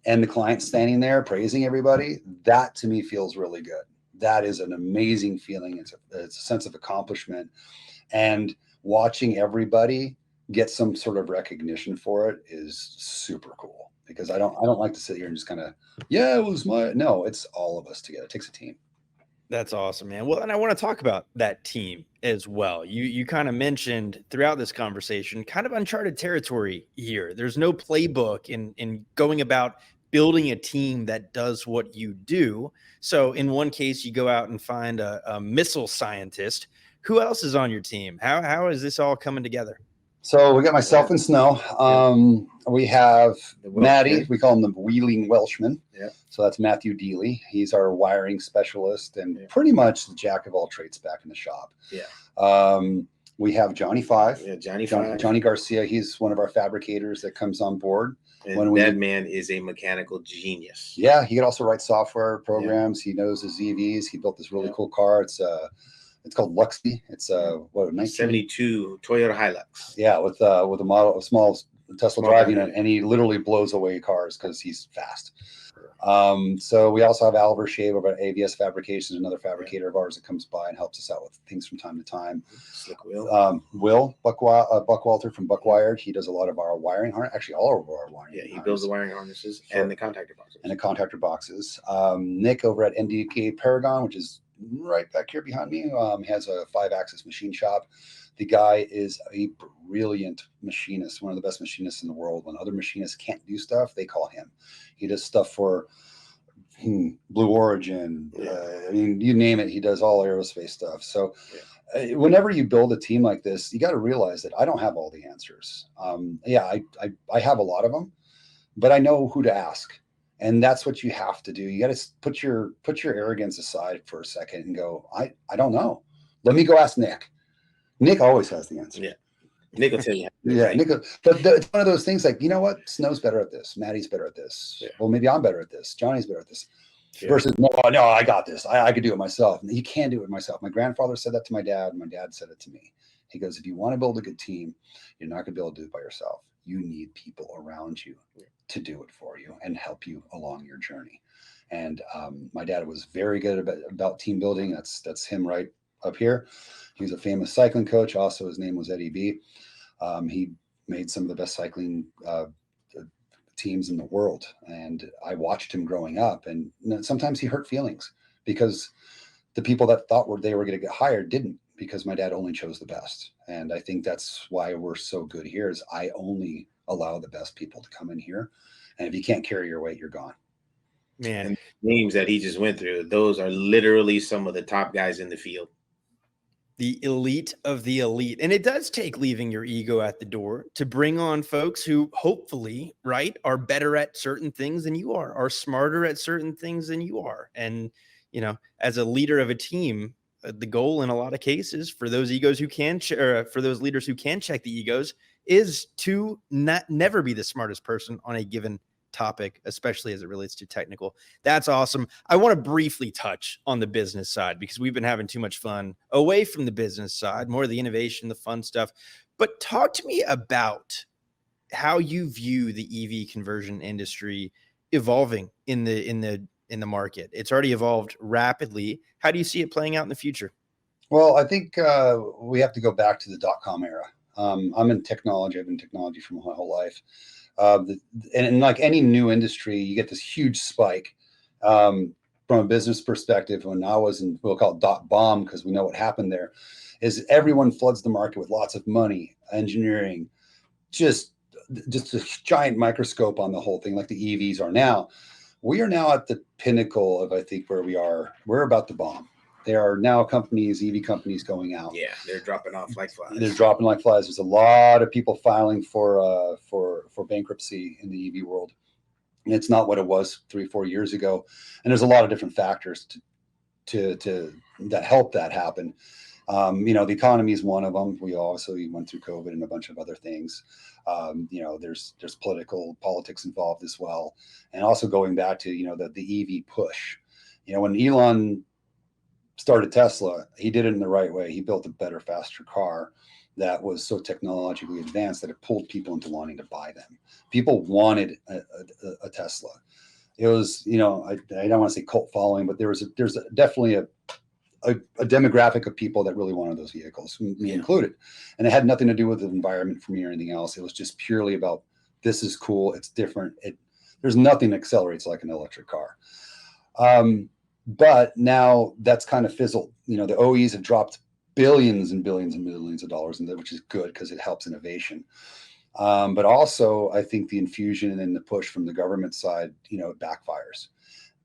and the client standing there praising everybody, that to me feels really good. That is an amazing feeling. It's a sense of accomplishment, and watching everybody get some sort of recognition for it is super cool. Because I don't like to sit here and just kind of, it was no, it's all of us together. It takes a team. That's awesome, man. Well, and I want to talk about that team as well. You kind of mentioned throughout this conversation, kind of uncharted territory here. There's no playbook in going about building a team that does what you do. So in one case, you go out and find a missile scientist. Who else is on your team? How is this all coming together? So we got myself and Snow. We have The Matty. Welshman. We call him the Wheeling Welshman. Yeah. So that's Matthew Deely. He's our wiring specialist and Yeah. pretty much the jack of all trades back in the shop. Yeah. We have Johnny Five. Yeah, Johnny Five. Johnny Garcia. He's one of our fabricators that comes on board. And that man is a mechanical genius. Yeah, he can also write software programs. Yeah. He knows his EVs. He built this really cool car. It's called Luxy. It's a 72 Toyota Hilux. Yeah, with a small Tesla drive unit, and he literally blows away cars because he's fast. So we also have Oliver Shave over at AVS Fabrications, another fabricator of ours that comes by and helps us out with things from time to time. Slick Will. Will Buckwalter from Buckwired. He does a lot of our wiring harness, actually all of our wiring. Yeah, he builds the wiring harnesses and the contactor boxes. Nick over at NDK Paragon, which is right back here behind me, has a 5-axis machine shop. The guy is a brilliant machinist, one of the best machinists in the world. When other machinists can't do stuff, they call him. He does stuff for Blue Origin. I mean, you name it, he does all aerospace stuff. So whenever you build a team like this, you got to realize that I don't have all the answers. I have a lot of them, but I know who to ask. And that's what you have to do. You got to put your arrogance aside for a second and go, I don't know. Let me go ask Nick. Nick always has the answer. Yeah. Nick will tell you. Yeah, right. Nick. But it's one of those things like, you know what? Snow's better at this. Maddie's better at this. Yeah. Well, maybe I'm better at this. Johnny's better at this. Yeah. Versus, no, I got this. I could do it myself. You can't do it myself. My grandfather said that to my dad. My dad said it to me. He goes, if you want to build a good team, you're not going to be able to do it by yourself. You need people around you to do it for you and help you along your journey. And my dad was very good about team building. That's him right up here. He's a famous cycling coach. Also, his name was Eddy B. He made some of the best cycling teams in the world. And I watched him growing up. And sometimes he hurt feelings because the people that thought they were going to get hired didn't, because my dad only chose the best. And I think that's why we're so good here is I only allow the best people to come in here. And if you can't carry your weight, you're gone. Man, and the names that he just went through, those are literally some of the top guys in the field. The elite of the elite. And it does take leaving your ego at the door to bring on folks who hopefully, right, are better at certain things than you are smarter at certain things than you are. And, you know, as a leader of a team, the goal in a lot of cases for those egos who can, for those leaders who can check the egos, is to never be the smartest person on a given topic, especially as it relates to technical. That's awesome. I want to briefly touch on the business side because we've been having too much fun away from the business side, more of the innovation, the fun stuff. But talk to me about how you view the EV conversion industry evolving in the market. It's already evolved rapidly. How do you see it playing out in the future? Well, I think we have to go back to the .com era. I'm in technology. I've been in technology for my whole life. And like any new industry, you get this huge spike from a business perspective. When I was in, we'll call it .bomb because we know what happened there, is everyone floods the market with lots of money, engineering, just a giant microscope on the whole thing, like the EVs are now. We are now at the pinnacle of, I think, where we are. We're about to bomb. There are now EV companies going out. Yeah, they're dropping off like flies. There's a lot of people filing for bankruptcy in the EV world. And it's not what it was 3-4 years ago. And there's a lot of different factors to that help that happen. The economy is one of them. We also went through COVID and a bunch of other things. There's politics involved as well. And also going back to, the EV push. When Elon started Tesla, he did it in the right way. He built a better, faster car that was so technologically advanced that it pulled people into wanting to buy them. People wanted a Tesla. It was, I don't want to say cult following, but there's definitely a demographic of people that really wanted those vehicles, me included. And it had nothing to do with the environment for me or anything else. It was just purely about, this is cool. It's different. There's nothing that accelerates like an electric car. But now that's kind of fizzled. The OEs have dropped billions and billions and millions of dollars into, which is good because it helps innovation. But also, I think the infusion and the push from the government side, it backfires.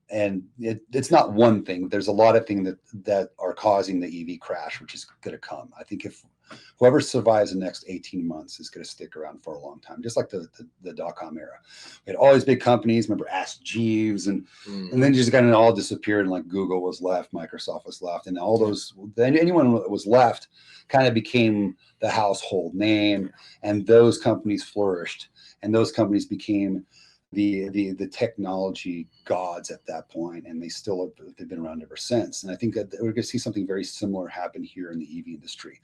it's not one thing. There's a lot of things that are causing the EV crash, which is going to come. I think if whoever survives the next 18 months is going to stick around for a long time, just like the dot-com era. We had all these big companies, remember Ask Jeeves, and then just kind of all disappeared, and like Google was left, Microsoft was left, and all those, anyone that was left kind of became the household name, and those companies flourished, and those companies became the technology gods at that point, and they've been around ever since. And I think that we're going to see something very similar happen here in the EV industry.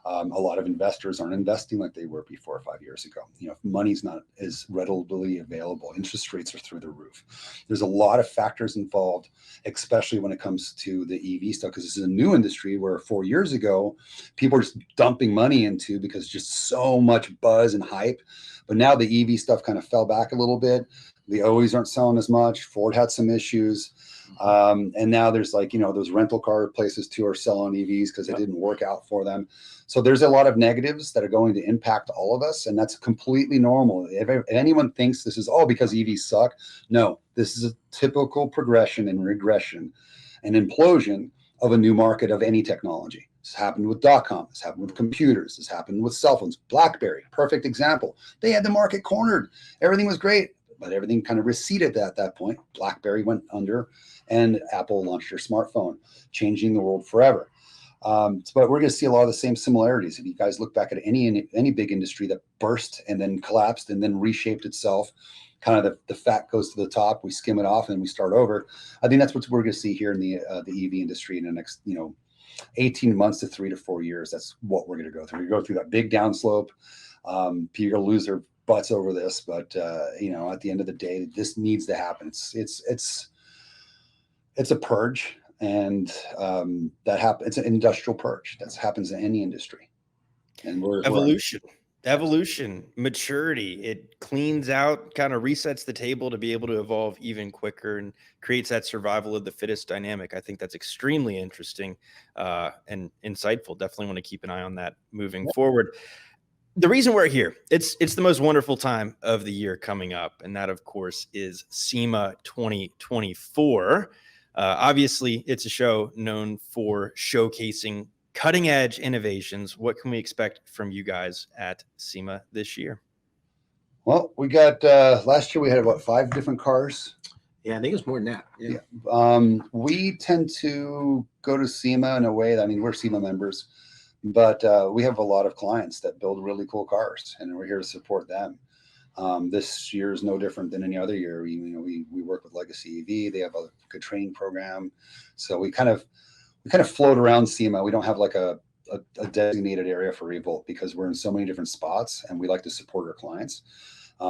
A lot of investors aren't investing like they were before 5 years ago. Money's not as readily available. Interest rates are through the roof. There's a lot of factors involved, especially when it comes to the EV stuff, because this is a new industry where 4 years ago, people were just dumping money into because just so much buzz and hype. But now the EV stuff kind of fell back a little bit. The OEs aren't selling as much. Ford had some issues. And now there's those rental car places too are selling EVs because it didn't work out for them. So there's a lot of negatives that are going to impact all of us. And that's completely normal. If anyone thinks this is because EVs suck, no, this is a typical progression and regression and implosion of a new market of any technology. This happened with .com. This happened with computers. This happened with cell phones. BlackBerry, perfect example. They had the market cornered. Everything was great, but everything kind of receded at that point. BlackBerry went under, and Apple launched their smartphone, changing the world forever. But we're going to see a lot of the same similarities. If you guys look back at any big industry that burst and then collapsed and then reshaped itself, kind of the fat goes to the top, we skim it off, and we start over. I think that's what we're going to see here in the EV industry in the next 18 months to 3 to 4 years. That's what we're going to go through. We go through that big downslope. People are going to lose their butts over this, but at the end of the day, this needs to happen. It's a purge, and that happens. It's an industrial purge that happens in any industry. And evolution, maturity. It cleans out, kind of resets the table to be able to evolve even quicker and creates that survival of the fittest dynamic. I think that's extremely interesting and insightful. Definitely want to keep an eye on that moving forward. The reason we're here, it's the most wonderful time of the year coming up, and that, of course, is SEMA 2024. Obviously, it's a show known for showcasing cutting-edge innovations. What can we expect from you guys at SEMA this year? Well, we got last year we had 5 different cars. Yeah, I think it's more than that. Yeah. We tend to go to SEMA in a way that, we're SEMA members, but we have a lot of clients that build really cool cars, and we're here to support them. This year is no different than any other year. We work with Legacy EV. They have a good training program, so we kind of float around SEMA. We don't have like a designated area for Revolt because we're in so many different spots, and we like to support our clients.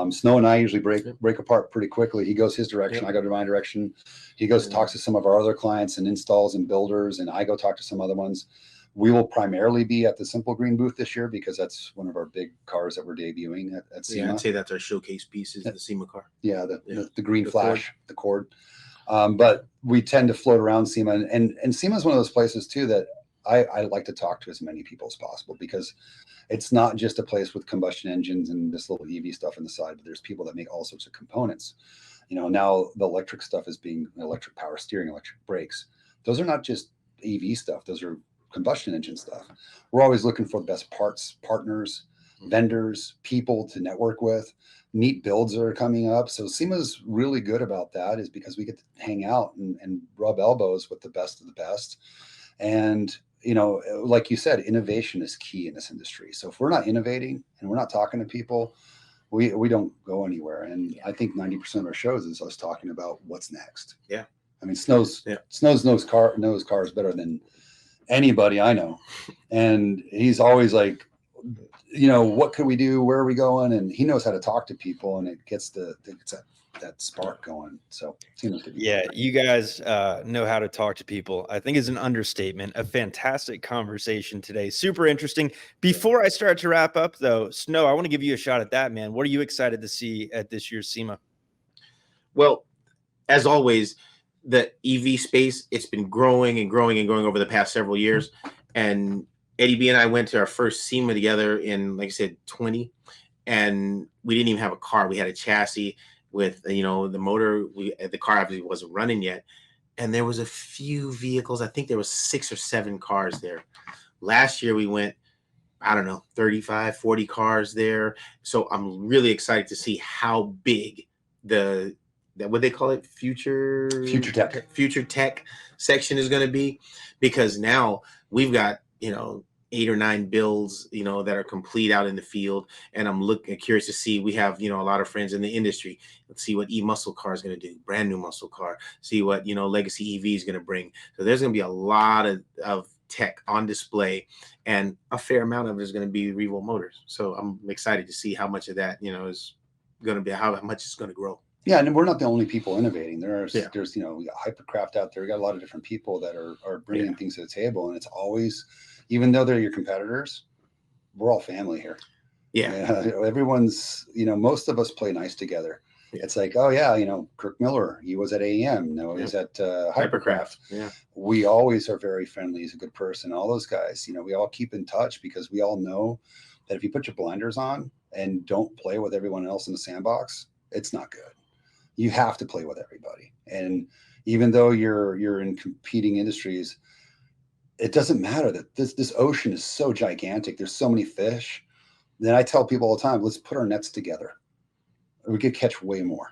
Snow and I usually break apart pretty quickly. He goes his direction, I go to my direction. He goes talks to some of our other clients and installs and builders, and I go talk to some other ones. We will primarily be at the Simple Green booth this year because that's one of our big cars that we're debuting at SEMA. Yeah, I'd say that's our showcase piece is the SEMA car. Yeah, the green flash, the cord. But we tend to float around SEMA, and SEMA is one of those places too that I like to talk to as many people as possible, because it's not just a place with combustion engines and this little EV stuff on the side, but there's people that make all sorts of components. Now the electric stuff is being electric power steering, electric brakes. Those are not just EV stuff. Those are combustion engine stuff. We're always looking for the best parts, partners, vendors, people to network with. Neat builds are coming up. So SEMA's really good about that, is because we get to hang out and rub elbows with the best of the best. And, like you said, innovation is key in this industry. So if we're not innovating and we're not talking to people, we don't go anywhere. And I think 90% of our shows is us talking about what's next. Yeah. Snow's knows cars better than anybody I know. And he's always like, what can we do? Where are we going? And he knows how to talk to people, and it gets that spark going. So yeah, you guys know how to talk to people. I think is an understatement. A fantastic conversation today. Super interesting. Before I start to wrap up though, Snow, I want to give you a shot at that, man. What are you excited to see at this year's SEMA? Well, as always, the EV space, it's been growing and growing and growing over the past several years. And Eddie B and I went to our first SEMA together in, like I said, 20, and we didn't even have a car. We had a chassis. with, you know, the motor. The car obviously wasn't running yet, and there was a few vehicles. I think there was 6 or 7 cars there. Last year we went, I don't know, 35, 40 cars there. So I'm really excited to see how big what they call it, future tech section is going to be, because now we've got, you know, 8 or 9 builds, you know, that are complete out in the field. And I'm curious to see, we have, you know, a lot of friends in the industry. Let's see what muscle car is going to do, brand new muscle car, see what, you know, legacy EV is going to bring. So there's going to be a lot of tech on display, and a fair amount of it is going to be Revolt motors. So I'm excited to see how much of that, you know, is going to be, how much it's going to grow. Yeah, and we're not the only people innovating. There's you know, we got Hypercraft out there. We got a lot of different people that are bringing things to the table, and it's always, even though they're your competitors, we're all family here. Everyone's, you know, most of us play nice together. It's like, oh yeah, you know, Kirk Miller, he was at AEM, no, he's at Hypercraft. We always are very friendly. He's a good person. All those guys, you know, we all keep in touch, because we all know that if you put your blinders on and don't play with everyone else in the sandbox, it's not good. You have to play with everybody. And even though you're in competing industries, it doesn't matter that this ocean is so gigantic. There's so many fish. Then I tell people all the time, let's put our nets together. We could catch way more.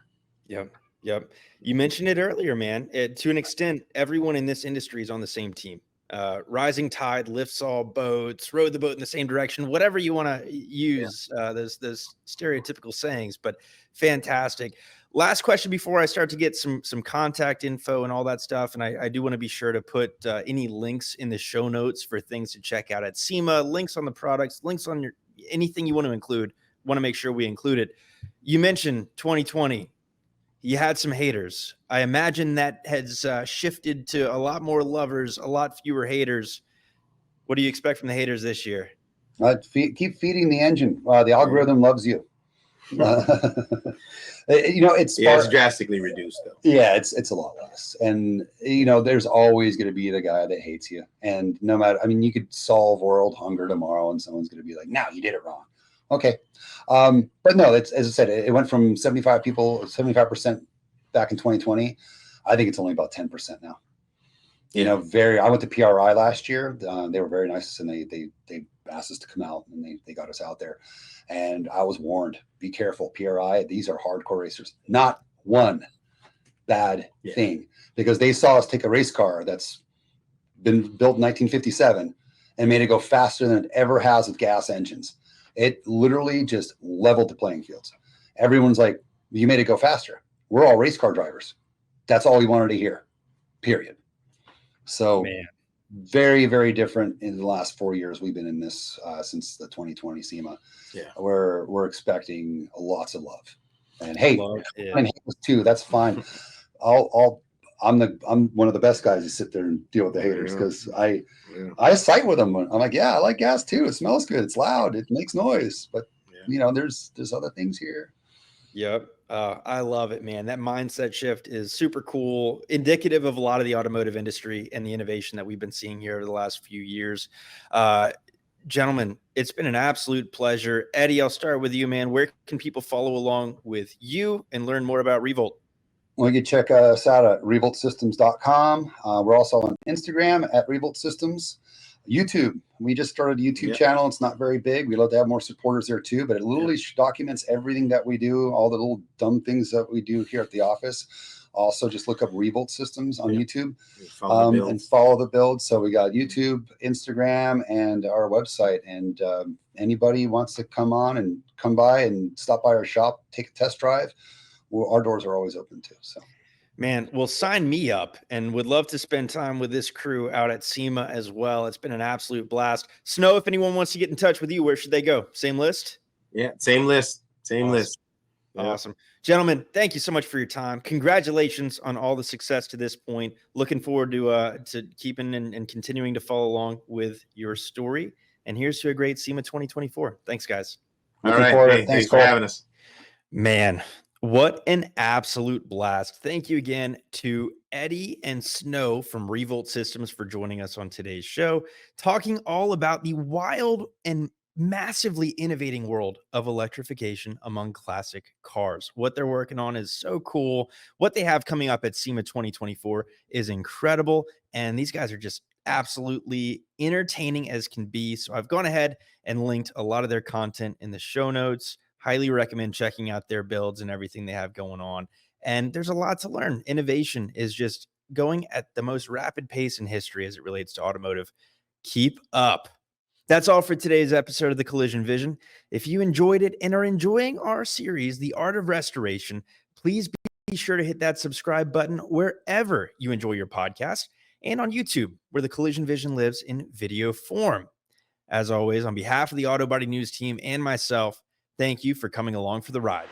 Yep. You mentioned it earlier, man. To an extent, everyone in this industry is on the same team. Rising tide lifts all boats, row the boat in the same direction, whatever you want to use. Those stereotypical sayings, but fantastic. Last question before I start to get some contact info and all that stuff. And I do want to be sure to put any links in the show notes for things to check out at SEMA, links on the products, links on anything you want to include. Want to make sure we include it. You mentioned 2020. You had some haters. I imagine that has shifted to a lot more lovers, a lot fewer haters. What do you expect from the haters this year? Keep feeding the engine. The algorithm loves you. You know, it's drastically reduced though. Yeah, it's a lot less. And you know, there's always going to be the guy that hates you. And no matter, I mean, you could solve world hunger tomorrow and someone's going to be like, no, you did it wrong. Okay. But no, it's, as I said, it went from 75% back in 2020. I think it's only about 10% now. You know, I went to PRI last year. They were very nice, and they asked us to come out, and they got us out there. And I was warned, be careful, PRI, these are hardcore racers. Not one bad thing, because they saw us take a race car that's been built in 1957 and made it go faster than it ever has with gas engines. It literally just leveled the playing fields. Everyone's like, you made it go faster. We're all race car drivers. That's all we wanted to hear, period. So very, very different in the last 4 years. We've been in this since the 2020 SEMA. We're expecting lots of love. And hey, too, that's fine. I'm one of the best guys to sit there and deal with the haters, because I fight with them. I'm like, I like gas too. It smells good. It's loud. It makes noise. But you know, there's other things here. Yep. I love it, man. That mindset shift is super cool, indicative of a lot of the automotive industry and the innovation that we've been seeing here over the last few years. Gentlemen, it's been an absolute pleasure. Eddy, I'll start with you, man. Where can people follow along with you and learn more about Revolt? Well, you can check us out at revoltsystems.com. We're also on Instagram at Revolt Systems. YouTube, we just started a YouTube channel. It's not very big. We'd love to have more supporters there too, but it literally documents everything that we do, all the little dumb things that we do here at the office. Also, just look up Revolt Systems on YouTube and follow the build. So we got YouTube, Instagram, and our website. And anybody wants to come by and stop by our shop, take a test drive, our doors are always open too. So. Man, well, sign me up, and would love to spend time with this crew out at SEMA as well. It's been an absolute blast. Snow, if anyone wants to get in touch with you, where should they go? Same list? Yeah, same list. List. Awesome. Gentlemen, thank you so much for your time. Congratulations on all the success to this point. Looking forward to keeping and continuing to follow along with your story. And here's to a great SEMA 2024. Thanks, guys. All right. Thanks for having us. Man, what an absolute blast. Thank you again to Eddy and Snow from Revolt Systems for joining us on today's show, talking all about the wild and massively innovating world of electrification among classic cars. What they're working on is so cool. What they have coming up at SEMA 2024 is incredible. And these guys are just absolutely entertaining as can be. So I've gone ahead and linked a lot of their content in the show notes. Highly recommend checking out their builds and everything they have going on. And there's a lot to learn. Innovation is just going at the most rapid pace in history as it relates to automotive. Keep up. That's all for today's episode of the Collision Vision. If you enjoyed it and are enjoying our series, The Art of Restoration, please be sure to hit that subscribe button wherever you enjoy your podcast and on YouTube, where the Collision Vision lives in video form. As always, on behalf of the Auto Body News team and myself, thank you for coming along for the ride.